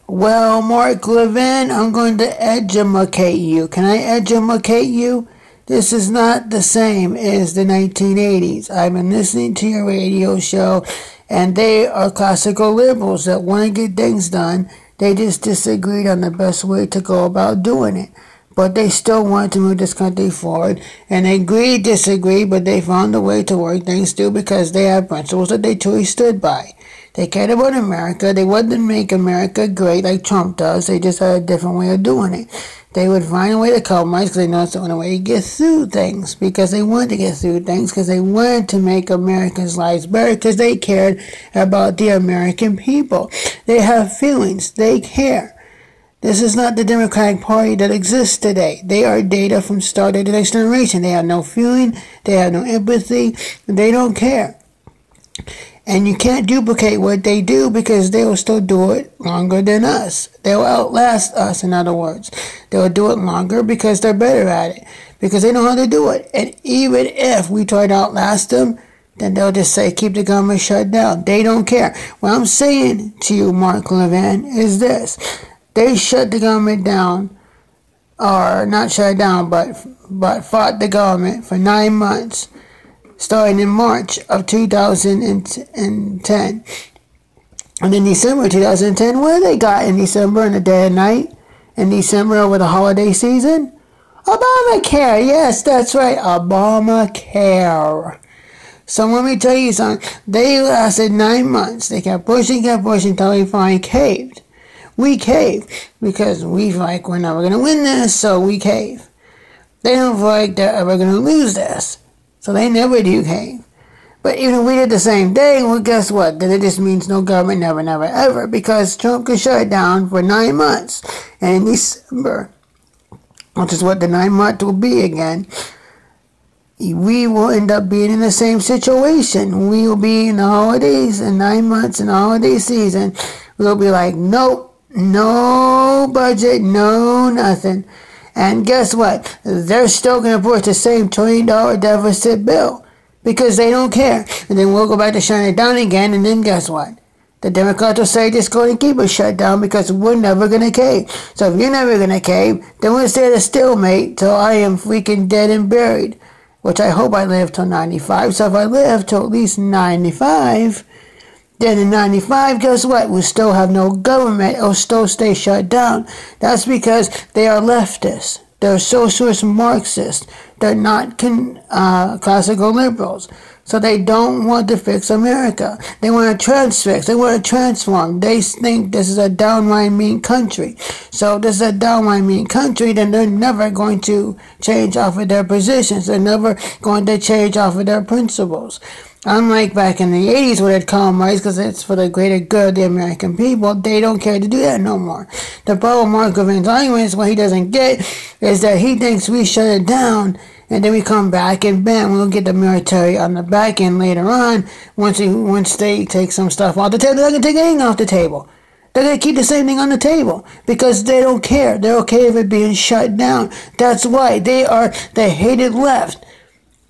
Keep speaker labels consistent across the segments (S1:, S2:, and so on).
S1: Well, Mark Levin, I'm going to educate you. Can I educate you? This is not the same as the 1980s. I've been listening to your radio show, and they are classical liberals that want to get things done. They just disagreed on the best way to go about doing it. But they still want to move this country forward, and they disagree, but they found a way to work things through because they have principles that they truly stood by. They cared about America. They wouldn't make America great like Trump does. They just had a different way of doing it. They would find a way to compromise because they know it's the only way to get through things. Because they wanted to get through things. Because they wanted to make Americans' lives better. Because they cared about the American people. They have feelings. They care. This is not the Democratic Party that exists today. They are data from start to the next generation. They have no feeling. They have no empathy. They don't care. And you can't duplicate what they do because they will still do it longer than us. They will outlast us, in other words. They will do it longer because they're better at it. Because they know how to do it. And even if we try to outlast them, then they'll just say, keep the government shut down. They don't care. What I'm saying to you, Mark Levin, is this. They shut the government down, or not shut down, but fought the government for 9 months. Starting in March of 2010. And in December 2010, what they got in December in the day and night? In December over the holiday season? Obamacare. Yes, that's right. Obamacare. So let me tell you something. They lasted 9 months. They kept pushing until we finally caved. We caved because we feel like we're never going to win this, so we cave. They don't feel like they're ever going to lose this. So they never do cave. But even if we did the same thing, well, guess what? Then it just means no government, never, never, ever. Because Trump could shut it down for 9 months. And in December, which is what the 9 month will be again, we will end up being in the same situation. We will be in the holidays, in 9 months in the holiday season. We'll be like, nope, no budget, no nothing. And guess what? They're still going to push the same $1 trillion deficit bill because they don't care. And then we'll go back to shutting it down again. And then guess what? The Democrats will say just go and keep it shut down because we're never going to cave. So if you're never going to cave, then we'll stay at a stalemate till I am freaking dead and buried, which I hope I live till 95. So if I live till at least 95, then in 95, guess what? We'll still have no government. It'll still stay shut down. That's because they are leftists. They're socialist Marxists. They're not classical liberals. So they don't want to fix America. They want to transfix. They want to transform. They think this is a downright mean country. So this is a downright mean country, then they're never going to change off of their positions. They're never going to change off of their principles. Unlike back in the 80s where they'd compromise because it's for the greater good of the American people, they don't care to do that no more. The problem with Mark Levin's argument is what he doesn't get is that he thinks we shut it down and then we come back and bam, we'll get the military on the back end later on once they take some stuff off the table. They're not going to take anything off the table. They're going to keep the same thing on the table because they don't care. They're okay with it being shut down. That's why they are the hated left.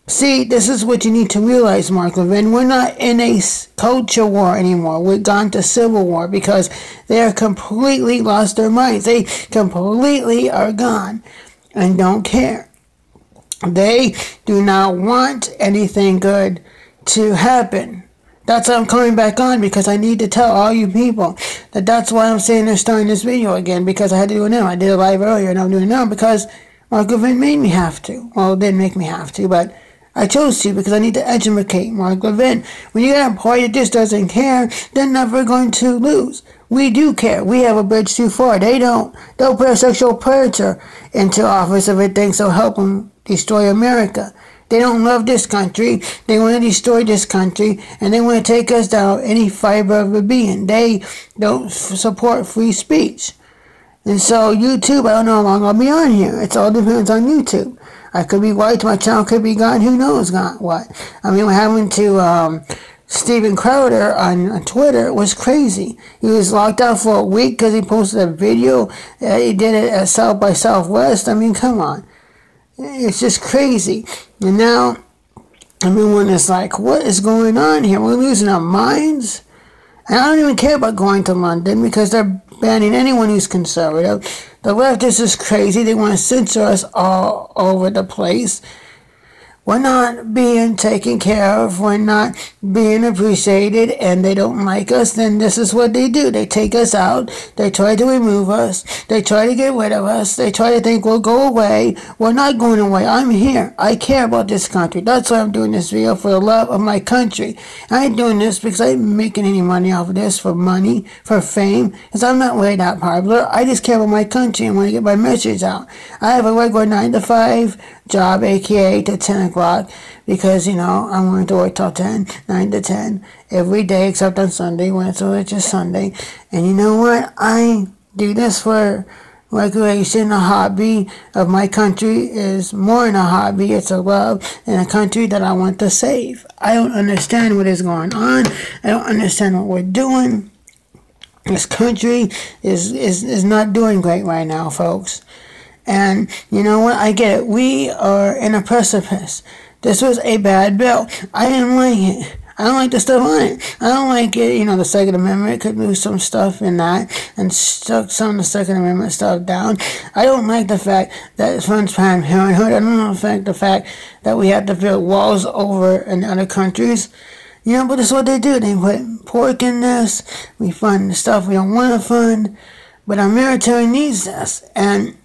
S1: See, this is what you need to realize, Mark Levin. We're not in a culture war anymore. We've gone to civil war because they are completely lost their minds. They completely are gone and don't care. They do not want anything good to happen. That's why I'm coming back on because I need to tell all you people that that's why I'm saying they're starting this video again because I had to do it now. I did it live earlier and I'm doing it now because Mark Levin made me have to. Well, it didn't make me have to, but I chose to because I need to educate Mark Levin. When you got a party that just doesn't care, they're never going to lose. We do care. We have a bridge too far. They don't. They'll put a sexual predator into office if it thinks it'll help them destroy America. They don't love this country. They want to destroy this country, and they want to take us down any fiber of a being. They don't support free speech. And so YouTube, I don't know how long I'll be on here. It all depends on YouTube. I could be white, my channel could be gone, who knows what. I mean, what happened to Steven Crowder on Twitter was crazy. He was locked out for a week because he posted a video. He did it at South by Southwest. I mean, come on. It's just crazy. And now, everyone is like, what is going on here? We're losing our minds? And I don't even care about going to London because they're banning anyone who's conservative. The leftists is crazy. They want to censor us all over the place. We're not being taken care of, we're not being appreciated, and they don't like us, then this is what they do. They take us out, they try to remove us, they try to get rid of us, they try to think we'll go away. We're not going away. I'm here. I care about this country. That's why I'm doing this video, for the love of my country. I ain't doing this because I ain't making any money off of this for money, for fame, because I'm not really that popular. I just care about my country and want to get my message out. I have a regular 9 to 5 job, aka to 10 o'clock, because, I'm going to work till 10, 9 to 10, every day except on Sunday, when it's a just Sunday. And you know what? I do this for recreation. A hobby of my country is more than a hobby. It's a love in a country that I want to save. I don't understand what is going on. I don't understand what we're doing. This country is not doing great right now, folks. And you know what? I get it. We are in a precipice. This was a bad bill. I didn't like it. I don't like the stuff on it. I don't like it. The Second Amendment could lose some stuff in that and stuck some of the Second Amendment stuff down. I don't like the fact that it funds Planned Parenthood. I don't like the fact that we have to build walls over in other countries. But that's what they do. They put pork in this. We fund the stuff we don't want to fund. But our military needs this. And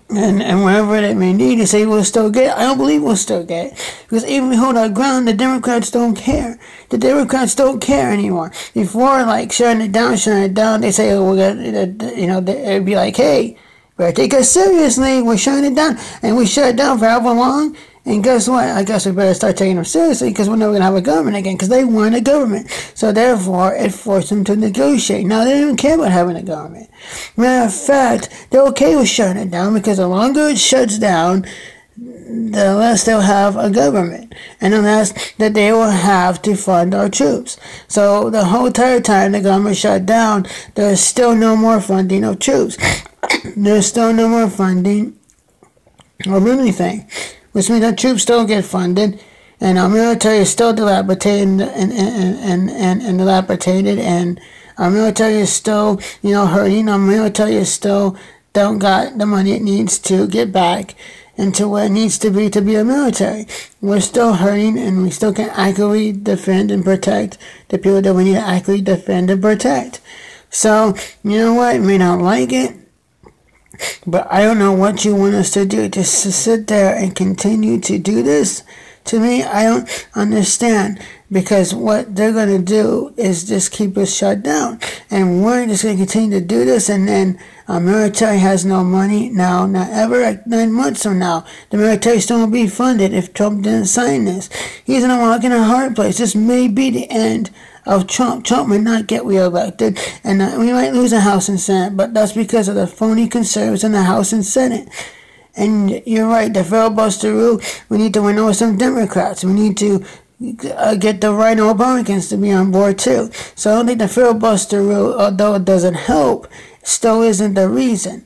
S1: wherever they may need, they say we'll still get it. I don't believe we'll still get it. Because even if we hold our ground, the Democrats don't care. The Democrats don't care anymore. Before, shutting it down, they say, oh, it'd be like, hey, better take us seriously. We're shutting it down. And we shut it down for however long. And guess what? I guess we better start taking them seriously because we're never going to have a government again because they want a government. So therefore, it forced them to negotiate. Now, they don't even care about having a government. Matter of fact, they're okay with shutting it down because the longer it shuts down, the less they'll have a government. And the less that they will have to fund our troops. So the whole entire time the government shut down, there's still no more funding of troops. There's still no more funding of anything. Which means our troops still get funded, and our military is still dilapidated and dilapidated, and our military is still, hurting. Our military is still don't got the money it needs to get back into where it needs to be a military. We're still hurting, and we still can't accurately defend and protect the people that we need to accurately defend and protect. So, you know what? You may not like it, but I don't know what you want us to do. Just to sit there and continue to do this, to me, I don't understand. Because what they're going to do is just keep us shut down. And we're just going to continue to do this. And then our military has no money now, not ever, 9 months from now. The military still won't be funded if Trump didn't sign this. He's going to walk in a hard place. This may be the end of Trump. Trump may not get reelected, and we might lose the House and Senate, but that's because of the phony conservatives in the House and Senate. And you're right, the filibuster rule, we need to win over some Democrats. We need to get the Rhino Republicans to be on board too. So I don't think the filibuster rule, although it doesn't help, still isn't the reason.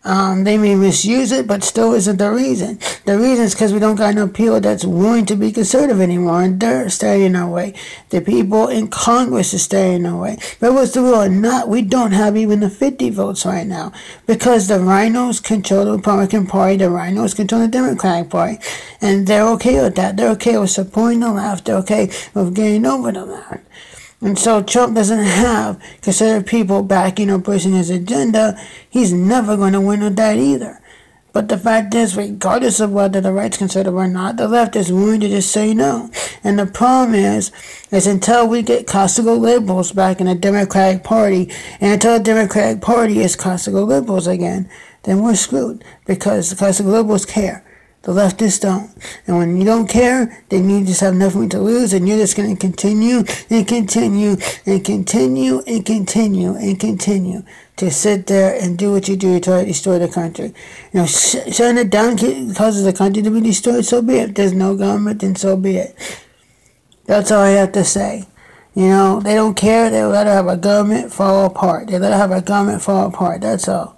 S1: They may misuse it, but still isn't the reason. The reason is because we don't got enough people that's willing to be conservative anymore, and they're standing in our way. The people in Congress are standing in our way. But what's the rule or not? We don't have even the 50 votes right now because the rhinos control the Republican Party, the rhinos control the Democratic Party, and they're okay with that. They're okay with supporting the left. They're okay with getting over the left. And so Trump doesn't have conservative people backing or pushing his agenda. He's never going to win with that either. But the fact is, regardless of whether the right's conservative or not, the left is willing to just say no. And the problem is until we get classical liberals back in the Democratic Party, and until the Democratic Party is classical liberals again, then we're screwed. Because the classical liberals care. The leftists don't. And when you don't care, then you just have nothing to lose, and you're just going to continue and continue and continue and continue and continue to sit there and do what you do to try to destroy the country. Shutting it down causes the country to be destroyed, so be it. If there's no government, then so be it. That's all I have to say. They don't care. They let her have a government fall apart. They let her have a government fall apart. That's all.